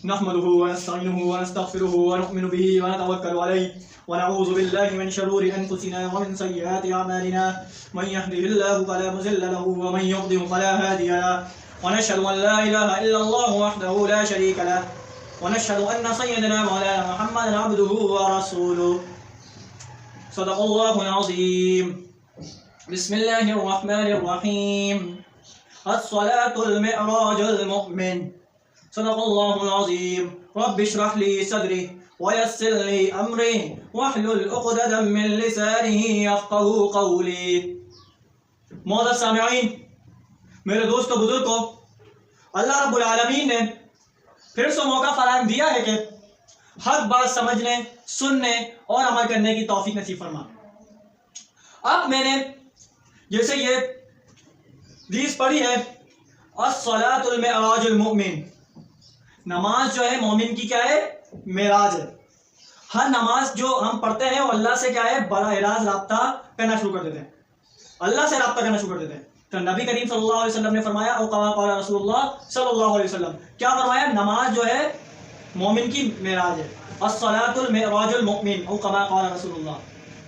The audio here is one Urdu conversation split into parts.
نحمده ونستعينه ونستغفره ونؤمن به ونتوكل عليه ونعوذ بالله من شرور أنفسنا ومن سيئات أعمالنا من يهده الله فلا مضل له ومن يضلل فلا هادي له ونشهد أن لا إله إلا الله وحده لا شريك له ونشهد أن سيدنا مولانا محمدا عبده ورسوله صدق الله العظيم. بسم الله الرحمن الرحيم. الصلاة المعراج المؤمن. صدق الله العظيم. رب اشرح لي صدري ويسر لي أمري واحلل عقدة من لسانه يفقهوا قولي. معزز سامعین، میرے دوستو بزرگو، اللہ رب العالمین نے پھر سے موقع فراہم دیا ہے کہ حق بات سمجھنے، سننے اور عمل کرنے کی توفیق نصیب فرما. اب میں نے جیسے یہ حدیث پڑھی ہے، الصلاۃ المعراج المؤمن، نماز جو ہے مومن کی کیا ہے؟ معراج ہے. ہر نماز جو ہم پڑھتے ہیں وہ اللہ سے کیا ہے؟ براہ راست رابطہ کرنا شروع کر دیتے ہیں، اللہ سے رابطہ کرنا شروع کر دیتے ہیں. تو نبی کریم صلی اللہ علیہ وسلم نے فرمایا، او کما قال رسول اللہ صلی اللہ علیہ وسلم، کیا فرمایا؟ نماز جو ہے مومن کی معراج ہے. الصلاۃ المعراج المؤمن او کما قال رسول اللہ.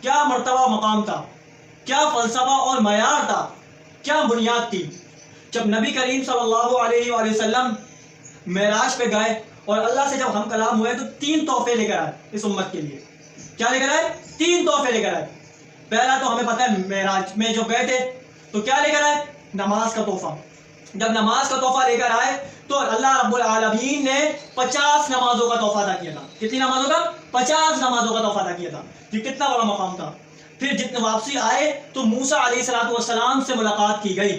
کیا مرتبہ مقام تھا، کیا فلسفہ اور معیار تھا، کیا بنیاد تھی جب نبی کریم صلی اللہ علیہ وآلہ وسلم معراج پہ گئے اور اللہ سے جب ہم کلام ہوئے تو 3 تحفے لے کر آئے اس امت کے لیے. کیا لے کر آئے؟ 3 تحفے لے کر آئے. پہلا تو ہمیں پتہ ہے معراج میں جو گئے تھے تو کیا لے کر آئے؟ نماز کا تحفہ. جب نماز کا تحفہ لے کر آئے تو اللہ رب العالمین نے 50 نمازوں کا تحفہ ادا کیا تھا. کتنی نمازوں کا؟ 50 نمازوں کا تحفہ ادا کیا تھا. یہ کتنا بڑا مقام تھا. پھر جتنے واپسی آئے تو موسیٰ علیہ السلام سے ملاقات کی گئی.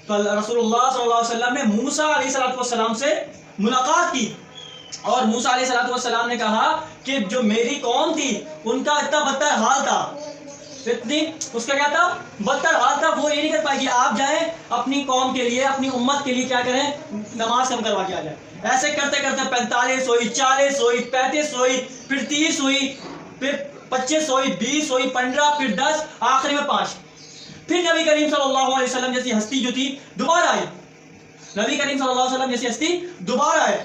تو رسول اللہ صلی اللہ علیہ وسلم نے موسیٰ علیہ السلام سے ملاقات کی اور موسیٰ علیہ السلام نے کہا کہ جو میری قوم تھی ان کا اتنا بدتر حال تھا، اس کا کیا تھا؟ بدتر حال تھا. وہ یہ نہیں کر پائے کہ آپ جائیں اپنی قوم کے لیے، اپنی امت کے لیے کیا کریں؟ نماز کم کروا کے آ جائیں. ایسے کرتے کرتے 45 ہوئی، 40 ہوئی، 35 ہوئی، پھر 30 ہوئی، پھر 25 ہوئی، 20 ہوئی، 15، پھر 10، آخری میں 5. پھر نبی کریم صلی اللہ علیہ وسلم جیسی ہستی جو تھی دوبارہ آئی. نبی کریم صلی اللہ علیہ وسلم جیسی ہستی دوبارہ آئے.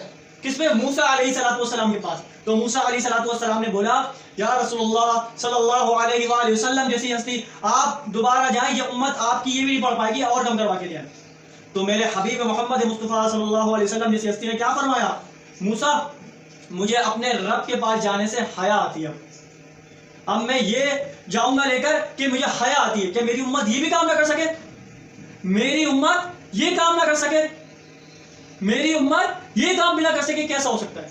کس میں؟ موسیٰ علیہ السلام کے پاس. تو موسیٰ علیہ السلام نے بولا، یا رسول اللہ صلی اللہ علیہ وآلہ وسلم جیسی ہستی آپ دوبارہ جائیں، یہ امت آپ کی یہ بھی نہیں پڑھ پائے گی، اور کم کروا کے لے آئیں. تو میرے حبیب محمد مصطفیٰ صلی اللہ علیہ وسلم جیسی ہستی نے کیا فرمایا؟ موسیٰ مجھے اپنے رب کے پاس جانے سے حیا آتی ہے. اب میں یہ جاؤں گا لے کر کہ مجھے حیا آتی ہے کہ میری امت یہ بھی کام نہ کر سکے، میری امت یہ کام نہ کر سکے، میری امت یہ کام بھی نہ کر سکے. کیسا ہو سکتا ہے؟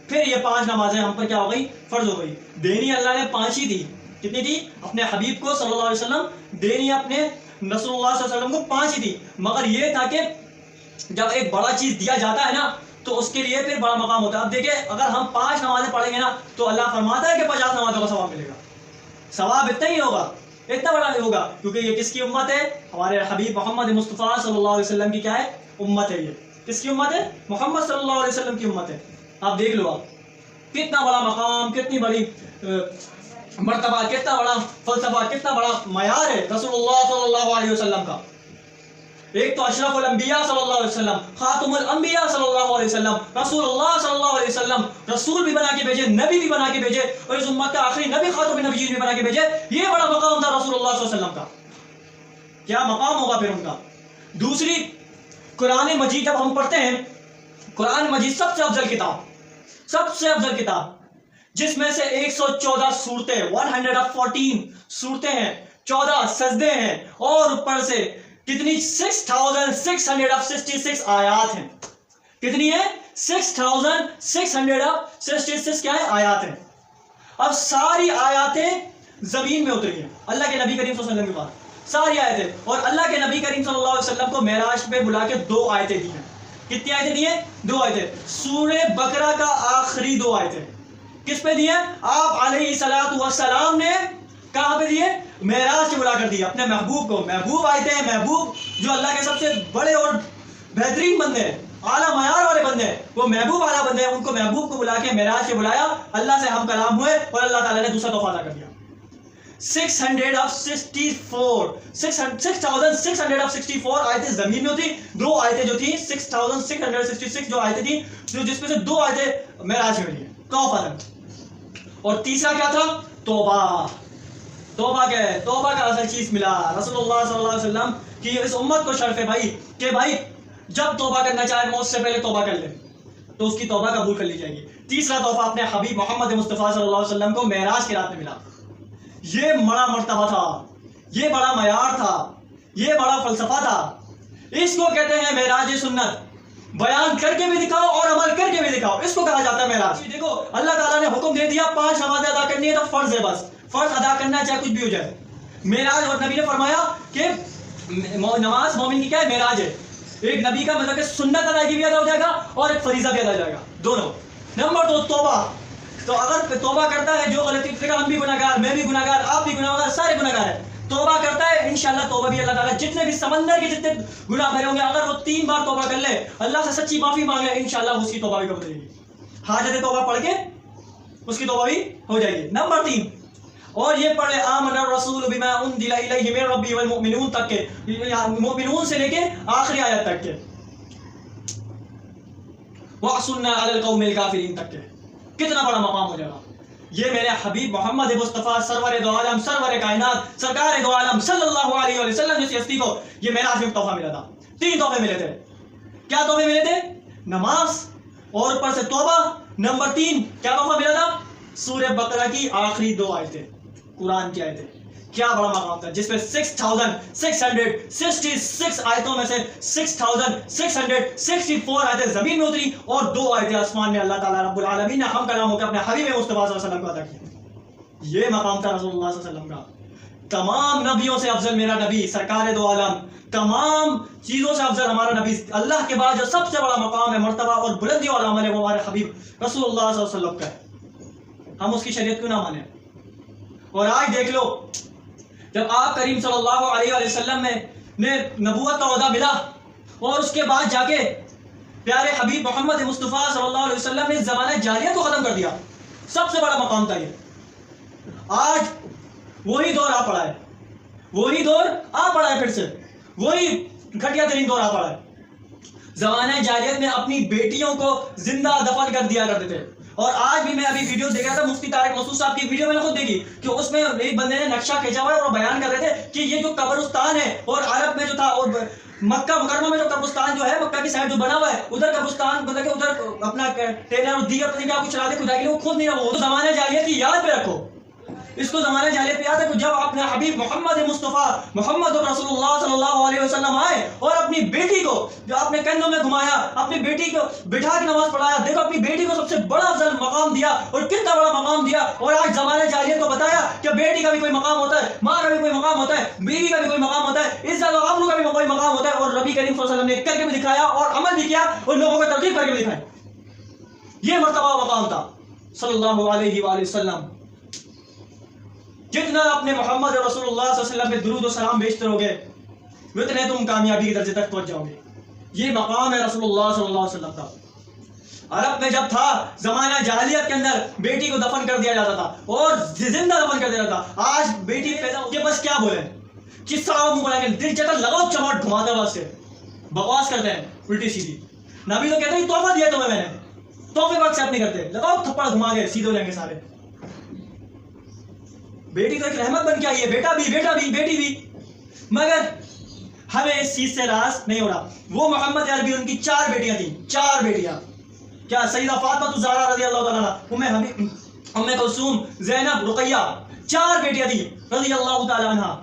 پھر یہ 5 نمازیں ہم پر کیا ہو گئی؟ فرض ہو گئی. دینی اللہ نے 5 ہی دی. کتنی دی؟ اپنے حبیب کو صلی اللہ علیہ وسلم دینی اپنے رسول اللہ صلی اللہ علیہ وسلم کو 5 ہی دی. مگر یہ تھا کہ جب ایک بڑا چیز دیا جاتا ہے نا تو اس کے لیے پھر بڑا مقام ہوتا ہے. اب دیکھیں اگر ہم 5 نمازیں پڑھیں گے نا تو اللہ فرماتا ہے کہ 50 نمازوں کا ثواب ملے گا. ثواب اتنا ہی ہوگا، اتنا بڑا نہیں ہوگا، کیونکہ یہ کس کی امت ہے؟ ہمارے حبیب محمد مصطفیٰ صلی اللہ علیہ وسلم کی کیا ہے؟ امت ہے. یہ کس کی امت ہے؟ محمد صلی اللہ علیہ وسلم کی امت ہے. آپ دیکھ لو، آپ کتنا بڑا مقام، کتنی بڑی مرتبہ، کتنا بڑا فلسفہ، کتنا بڑا معیار ہے رسول اللہ صلی اللہ علیہ وسلم کا. ایک تو اشرف الانبیاء صلی اللہ علیہ وسلم، خاتم الانبیاء صلی اللہ علیہ وسلم، رسول اللہ صلی اللہ علیہ وسلم، رسول بھی بنا کے بھیجے، نبی بھی بنا کے بھیجے، اور اس امت کا آخری نبی خاتم النبیین بھی بنا کے بھیجے. یہ بڑا مقام تھا رسول اللہ صلی اللہ علیہ وسلم کا. کیا مقام ہوگا پھر ان کا؟ دوسری، قرآن مجید جب ہم پڑھتے ہیں، قرآن مجید سب سے افضل کتاب، سب سے افضل کتاب، جس میں سے 114 صورتیں، 114 صورتیں ہیں، 14 سجدے ہیں، اور اوپر سے کتنی 6666 آیات ہیں. کتنی ہے؟ 6666 کیا ہے؟ آیات ہیں. اب ساری آیاتیں زمین میں اتری ہیں اللہ کے نبی کریم صلی اللہ علیہ وسلم کے پاس، ساری آیتیں. اور اللہ کے نبی کریم صلی اللہ علیہ وسلم کو معراج پہ بلا کے 2 آیتیں دی ہیں. کتنی آیتیں دی ہیں؟ 2 آیتیں. سورہ بقرہ کا آخری 2 آیتیں کس پہ دی ہیں؟ آپ علیہ السلام نے کہاں پہ دیے؟ معراج سے بلا کر دیا اپنے محبوب کو. محبوب آئے تھے، محبوب جو اللہ کے سب سے بڑے اور بہترین بندے ہیں، اعلیٰ معیار والے بندے ہیں، وہ محبوب اعلیٰ بندے ہیں. ان کو محبوب کو بلا کے معراج سے بلایا، اللہ سے ہم کلام ہوئے اور اللہ تعالیٰ نے دوسرا تحفہ ادا کر دیا. 6664 آیتیں زمین میں تھی، 2 آیتیں جو تھی 6666 جو آیتیں تھی، جس میں سے 2 آیتیں معراج میں ملی، خوف عدم، اور تیسرا کیا تھا؟ توبہ. توبہ کیا ہے؟ توبہ کا اصل چیز ملا. رسول اللہ صلی اللہ علیہ وسلم کی اس امت کو شرف ہے بھائی کہ بھائی جب توبہ کرنا چاہے موت سے پہلے توبہ کر لے تو اس کی توبہ قبول کر لی جائے گی. تیسرا تحفہ اپنے حبیب محمد مصطفیٰ صلی اللہ علیہ وسلم کو معراج کی رات میں ملا. یہ بڑا مرتبہ تھا، یہ بڑا معیار تھا، یہ بڑا فلسفہ تھا. اس کو کہتے ہیں معراج سنت. بیان کر کے بھی دکھاؤ اور عمل کر کے بھی دکھاؤ، اس کو کہا جاتا ہے معراج. دیکھو اللہ تعالیٰ نے حکم دے دیا 5 نمازیں ادا کرنی ہے تو فرض ہے، بس فرض ادا کرنا ہے چاہے کچھ بھی ہو جائے. معراج، اور نبی نے فرمایا کہ نماز مومن کی کیا ہے؟ معراج ہے. ایک نبی کا مطلب کہ سنت ادائیگی بھی ادا ہو جائے گا اور ایک فریضہ بھی ادا ہو جائے گا، دونوں. نمبر 2 توبہ. تو اگر توبہ کرتا ہے، جو غلطی ہم بھی گناہگار، میں بھی گناہگار، آپ بھی گناہگار، سارے گناہگار ہیں، توبہ کرتا ہے انشاءاللہ توبہ بھی اللہ تعالیٰ جتنے بھی سمندر کے جتنے گناہ بھرے ہوں گے، اگر وہ 3 بار توبہ کر لے، اللہ سے سچی معافی مانگ لے، انشاءاللہ اس کی توبہ بھی قبول ہو جائے گی. حاجت توبہ پڑھ کے اس کی توبہ بھی ہو جائے گی. نمبر 3، اور یہ پڑھ لے آمن الرسول بما انزل الیہ من ربہ والمؤمنون تک کے، مومنون سے لے کے آخری آیت تک کے، وَأَحْسُنَّا عَلَى الْقَوْمِ الْكَافِرِينَ تک کے. کتنا بڑا مقام ہو جائے گا. یہ میرے حبیب محمد مصطفیٰ سرور دو عالم، سرور کائنات، سرکار دو عالم صلی اللہ علیہ وسلم جیسی ہستی کو یہ معراج میں تحفہ ملا تھا. 3 تحفے ملے تھے. کیا تحفے ملے تھے؟ نماز، اور اوپر سے توبہ. نمبر 3 کیا تحفہ ملا تھا؟ سورہ بقرہ کی آخری 2 آیتیں، قرآن کی آیتیں. کیا بڑا مقام تھا، جس میں 6666 آیتوں میں سے 6664 آیتیں زمین میں اتری اور 2 آیتیں آسمان میں اللہ تعالیٰ رب العالمین نے ہم کلام ہو کے اپنے حبیب مصطفیٰ صلی اللہ علیہ وسلم کو عطا کیا. یہ مقام تھا رسول اللہ صلی اللہ علیہ وسلم کا. تمام نبیوں سے افضل میرا نبی، سرکار دو عالم، تمام چیزوں سے افضل ہمارا نبی. اللہ کے بعد جو سب سے بڑا مقام ہے، مرتبہ اور بلندی والا عمل ہے، وہ ہمارے حبیب رسول اللہ صلی اللہ علیہ وسلم کا ہے. ہم اس کی شریعت کیوں نہ مانیں؟ اور آج دیکھ لو، جب آپ کریم صلی اللہ علیہ وسلم نے نبوت کا عہدہ ملا اور اس کے بعد جا کے پیارے حبیب محمد مصطفیٰ صلی اللہ علیہ وسلم نے زمانہ جاہلیت کو ختم کر دیا. سب سے بڑا مقام تھا یہ. آج وہی دور آ پڑا ہے، وہی دور آ پڑا ہے، پھر سے وہی گھٹیا ترین دور آ پڑا ہے. زمانہ جاہلیت میں اپنی بیٹیوں کو زندہ دفن کر دیا کرتے تھے. اور آج بھی میں ابھی ویڈیو دیکھ رہا تھا، مفتی طارق مسعود صاحب کی ویڈیو میں نے خود دیکھی کہ اس میں ایک بندے نے نقشہ کھینچا ہوا ہے اور وہ بیان کر رہے تھے کہ یہ جو قبرستان ہے، اور عرب میں جو تھا، اور مکہ مکرمہ میں جو قبرستان جو ہے، مکہ کی سائڈ جو بنا ہوا ہے، ادھر قبرستان مطلب کہ ادھر اپنا ٹیلر اور دیگر پتہ کیا کچھ چلا دے خدا کے لیے، وہ خود نہیں رہا. وہ زمانہ جاہلیت کی یاد پہ رکھو، اس کو زمانہ جاہلیت پہ یاد رکھو. جب اپنے حبیب محمد مصطفیٰ محمد رسول اللہ صلی اللہ علیہ وسلم آئے اور اپنی بیٹی کو جو اپنے کندھوں میں گھمایا، اپنی بیٹی کو بٹھا کے نماز پڑھایا. دیکھو اپنی بیٹی کو سب سے بڑا افضل مقام دیا، اور کتنا بڑا مقام دیا. اور آج زمانہ جاہلیت کو بتایا کہ بیٹی کا بھی کوئی مقام ہوتا ہے، ماں کا بھی کوئی مقام ہوتا ہے، بیوی کا بھی کوئی مقام ہوتا ہے، عزت و آبرو کا بھی کوئی مقام ہوتا ہے. اور نبی کریم صلی اللہ علیہ وسلم نے کر کے بھی دکھایا اور عمل بھی کیا اور لوگوں کو ترغیب کر کے بھی دکھایا. یہ مرتبہ و مقام تھا صلی اللہ علیہ وآلہ وسلم. جتنا اپنے محمد رسول اللہ صلی اللہ علیہ وسلم پہ درود و سلام بھیجتے رہو گے، اتنے تم کامیابی کے درجے تک پہنچ جاؤ گے. یہ مقام ہے رسول اللہ صلی اللہ علیہ وسلم کا. عرب میں جب تھا زمانہ جاہلیت کے اندر بیٹی کو دفن کر دیا جاتا تھا اور زندہ دفن کر دیا جاتا تھا. آج بیٹی پیدا ہو کے بس کیا بولے، کس طرح منہ بنا کے دل چاہتا لگاؤ چماٹ گھماتے واسطے بکواس کرتے ہیں الٹی سیدھی. نبی تو کہتے ہیں تحفہ دیا تمہیں میں نے، تحفے وقت سے نہیں کرتے، لگاؤ تھپڑ گھما کے سیدھے ہو جائیں گے سارے. بیٹی تو ایک رحمت بن کے آئی ہے، بیٹا بھی بیٹی بھی. مگر ہمیں اس چیز سے راز نہیں ہو رہا. وہ محمد عربی ان کی 4 بیٹیاں تھیں، 4 بیٹیاں. کیا سیدہ فاطمہ الزہرا رضی اللہ تعالیٰ عنہا، ام کلثوم، زینب، رقیہ، 4 بیٹیاں تھیں رضی اللہ تعالیٰ عنہا.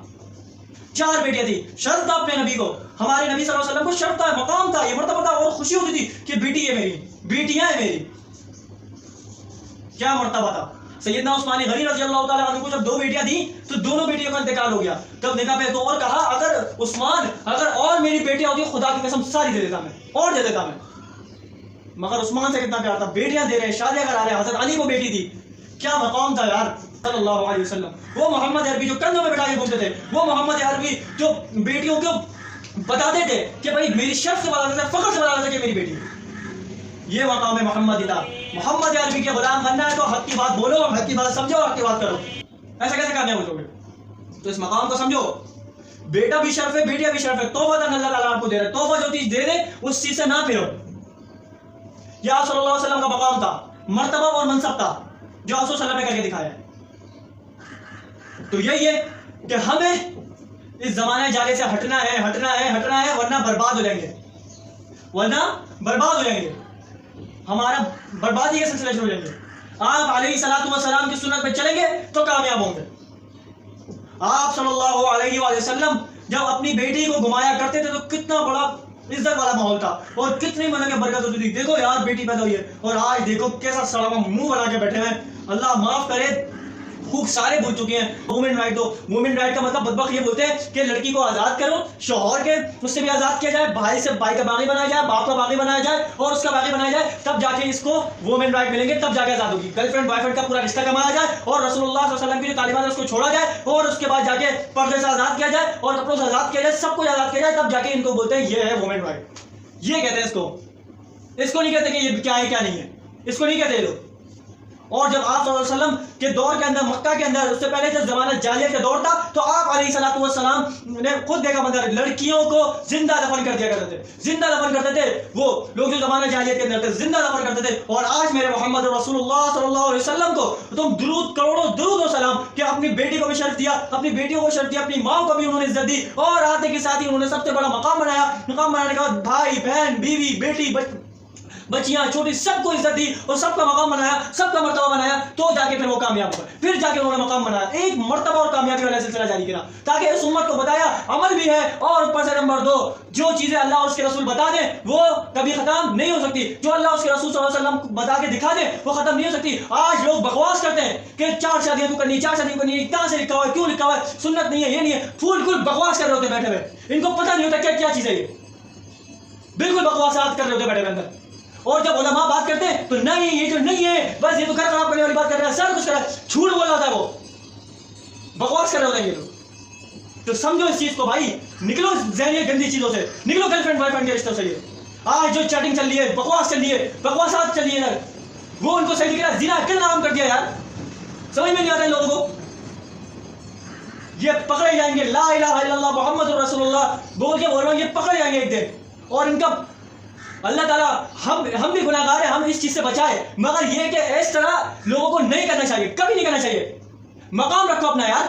4 بیٹیاں تھیں. شرط تھا اپنے نبی کو، ہمارے نبی صلی اللہ علیہ وسلم کو شرط تھا، مقام تھا، یہ مرتبہ تھا، اور خوشی ہوتی تھی کہ بیٹی ہے میری، بیٹیاں ہیں میری. کیا مرتبہ تھا. سیدنا عثمان غنی رضی اللہ تعالیٰ عنہ کو جب 2 بیٹیاں تھیں تو دونوں بیٹیوں کا انتقال ہو گیا. تب نکاح پہ تو اور کہا اگر عثمان اگر اور میری بیٹیاں ہوتی خدا کی قسم ساری دے دیتا میں، اور دے دیتا میں. مگر عثمان سے کتنا پیار تھا، بیٹیاں دے رہے، شادیاں کرا رہے. حضرت علی کو بیٹی تھی. کیا مقام تھا یار صلی اللہ علیہ وسلم. وہ محمد عربی جو کندھوں میں بٹھا کے گھومتے تھے، وہ محمد عربی جو بیٹیوں کو بتاتے تھے کہ بھائی میری شرف سے بتاتے تھے، فخر سے بتاتے تھے کہ میری بیٹی. یہ مقام ہے محمد تھا. محمد عربی کے غلام بننا ہے تو حق کی بات بولو، حق کی بات سمجھو، حق کی بات کرو. ایسا کیسے کامیاب ہو جاؤ گے؟ تو اس مقام کو سمجھو. بیٹا بھی شرف ہے, بیٹیا بھی شرف ہے. تحفہ اللہ تعالیٰ آپ کو دے رہا ہے. تحفہ جو چیز دے دے اس چیز سے نہ پھرو. یہ آپ صلی اللہ علیہ وسلم کا مقام تھا, مرتبہ اور منصب تھا جو آپ صلی اللہ علیہ وسلم نے کر کے دکھایا ہے. تو یہی ہے کہ ہمیں اس زمانے جالے سے ہٹنا ہے, ہٹنا ہے, ہٹنا ہے, ورنہ برباد ہو جائیں گے, ورنہ برباد ہو جائیں گے. ہمارا بربادی کے سلسلے شروع ہو جائیں گے. آپ علیہ الصلوۃ والسلام کی سنت پہ چلیں گے تو کامیاب ہوں گے. آپ صلی اللہ علیہ وآلہ وسلم جب اپنی بیٹی کو گھمایا کرتے تھے تو کتنا بڑا عزت والا ماحول تھا اور کتنی مطلب کہ برکت ہوتی تھی. دیکھو یار بیٹی پیدا ہوئی ہے, اور آج دیکھو کیسا سڑا ہوا منہ بنا کے بیٹھے ہیں. اللہ معاف کرے, خوب سارے بھول چکے ہیں. وومن رائٹ دو, وومن رائٹ کا مطلب بدبخت یہ بولتے ہیں کہ لڑکی کو آزاد کرو, شوہر کے اس سے بھی آزاد کیا جائے, بھائی سے بھائی کا باغی بنایا جائے, باپ کا باغی بنایا جائے اور اس کا باغی بنایا جائے, تب جا کے اس کو وومن رائٹ ملیں گے, تب جا کے آزاد ہوگی. گرل فرینڈ بوائے فرینڈ کا پورا رشتہ کمایا جائے اور رسول اللہ صلی اللہ علیہ وسلم کی جو تعلیمات ہے اس کو چھوڑا جائے اور اس کے بعد جا کے پردے سے آزاد کیا جائے اور کپڑوں سے آزاد کیا جائے, سب کچھ آزاد کیا جائے, تب جا کے ان کو بولتے ہیں یہ ہے وومن رائٹ. یہ کہتے ہیں اس کو نہیں کہتے کہ یہ کیا ہے کیا نہیں ہے, اس کو نہیں کہتے لوگ. اور جب آپ صلی اللہ علیہ وسلم کے دور کے اندر, مکہ کے اندر, اس سے پہلے جب زمانہ جاہلیت کا دور تھا, تو آپ علیہ الصلوۃ والسلام نے خود دیکھا منظر, لڑکیوں کو زندہ دفن کر دیا کرتے تھے, زندہ دفن کرتے تھے وہ لوگ جو زمانہ جاہلیت کے اندر تھے, زندہ دفن کرتے تھے. اور آج میرے محمد رسول اللہ صلی اللہ علیہ وسلم کو تم درود, کروڑوں درود و سلام, کہ اپنی بیٹی کو بھی شرف دیا, اپنی بیٹیوں کو شرف دیا, اپنی ماں کو بھی انہوں نے عزت دی, اور آتے کے ساتھ ہی انہوں نے سب سے بڑا مقام بنایا. مقام بنانے کے بعد بھائی بہن بیوی بیٹی بچیاں چھوٹی سب کو عزت دی اور سب کا مقام بنایا, سب کا مرتبہ بنایا, تو جا کے پھر وہ کامیاب ہوئے. پھر جا کے انہوں نے مقام بنایا, ایک مرتبہ اور کامیابی والا سلسلہ جاری کرا, تاکہ اس امت کو بتایا عمل بھی ہے. اور اوپر سے نمبر 2, جو چیزیں اللہ اور اس کے رسول بتا دیں وہ کبھی ختم نہیں ہو سکتی. جو اللہ اور اس کے رسول صلی اللہ علیہ وسلم بتا کے دکھا دیں وہ ختم نہیں ہو سکتی. آج لوگ بکواس کرتے ہیں کہ 4 شادیاں کیوں کرنی, 4 شادیاں کرنی, کہاں سے لکھا ہوا ہے, کیوں لکھا ہوا ہے, سنت نہیں ہے, یہ نہیں ہے, فول کل بکواس کر رہے ہوتے بیٹھے ہوئے. ان کو پتہ نہیں ہوتا کیا کیا چیز ہے, یہ بالکل بکواسات کر رہے ہوتے بیٹھے ہوئے اندر. اور جب علماء بات کرتے ہیں تو نہیں, یہ جو نہیں ہے, بس یہ تو گھر خراب کرنے والی بات کر رہا ہے, سب کچھ کر رہا ہے, جھوٹ بول رہا تھا, وہ بکواس کر رہے ہوتے ہیں یہ لوگ. تو سمجھو اس چیز کو بھائی, نکلو ذہنی گندی چیزوں سے, نکلو گرل فرینڈ بوائے فرینڈ کے رشتوں سے. یہ آج جو چیٹنگ چل رہی ہے, بکواس چل رہی ہے, بکواسات چل رہی ہے یار, وہ ان کو صحیح دکھ رہا ہے. زنا کل نام کر دیا یار, سمجھ میں نہیں آتا ان لوگوں کو. یہ پکڑے جائیں گے, لا الہ الا اللہ محمد رسول اللہ بول کے بول رہا ہوں, یہ پکڑے جائیں گے ایک دن. اور ان کا اللہ تعالیٰ, ہم بھی گناہ گار ہیں, ہم اس چیز سے بچائے, مگر یہ کہ اس طرح لوگوں کو نہیں کرنا چاہیے, کبھی نہیں کرنا چاہیے. مقام رکھو اپنا یار,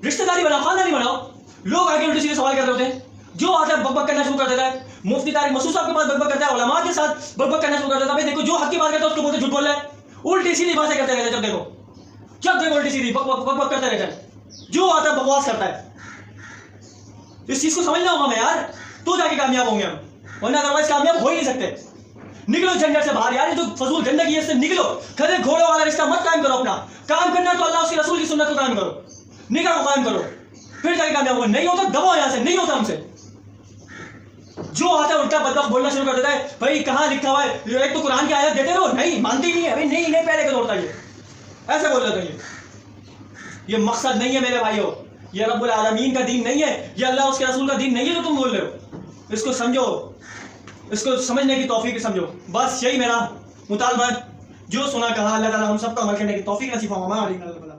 رشتہ داری بناؤ, خاندانی بناؤ. لوگ آگے الٹے سیدھے سوال کر رہے ہوتے ہیں, جو آتا ہے بک بک کرنا شروع کر دیتا ہے. مفتی طارق مسعود صاحب کے پاس بک بک کرتا ہے, علماء کے ساتھ بک بک کرنا شروع کر دیتا ہے. دیکھو جو حق کی بات کرتا ہے اس کو بولتے جھوٹ بول رہا ہے, الٹی سیدھی باتیں کرتے رہتے ہیں. جب دیکھو الٹی سیدھی بک بک بک بک کرتے رہتا ہے, جو آتا ہے بکواس کرتا ہے. اس چیز کو سمجھنا ہوگا ہمیں یار, تو جا کے کامیاب ہوں گے ہم, ورنہ ادروائز کامیاب ہو ہی نہیں سکتے. نکلو جھنجٹ سے باہر یار, جو فضول گندگی ہے اس سے نکلو. کھڑے گھوڑے والا رشتہ مت قائم کرو. اپنا کام کرنا تو اللہ اس کے رسول کی سنت کو قائم کرو, نکاح کو قائم کرو, پھر جا کے کامیاب ہو. نہیں ہوتا دباؤ یہاں سے, نہیں ہوتا ہم سے. جو آتا ہے الٹا بدبخت بولنا شروع کر دیتا ہے, بھائی کہاں لکھا ہوا ہے, ایک تو قرآن کی آیت دیتے رہو, نہیں مانتی نہیں ہے, ابھی نہیں پہلے کا دوڑتا, یہ ایسے بول رہے تھے. یہ مقصد نہیں ہے میرے بھائیو, یہ رب العالمین کا دین نہیں ہے, یہ اللہ اس کے رسول کا دین نہیں ہے جو تم بول رہے ہو. اس کو سمجھو, اس کو سمجھنے کی توفیق سمجھو. بس یہی میرا مطالبہ, جو سنا کہا, اللہ تعالیٰ ہم سب کو عمل کرنے کی توفیق نصیب فرمائے.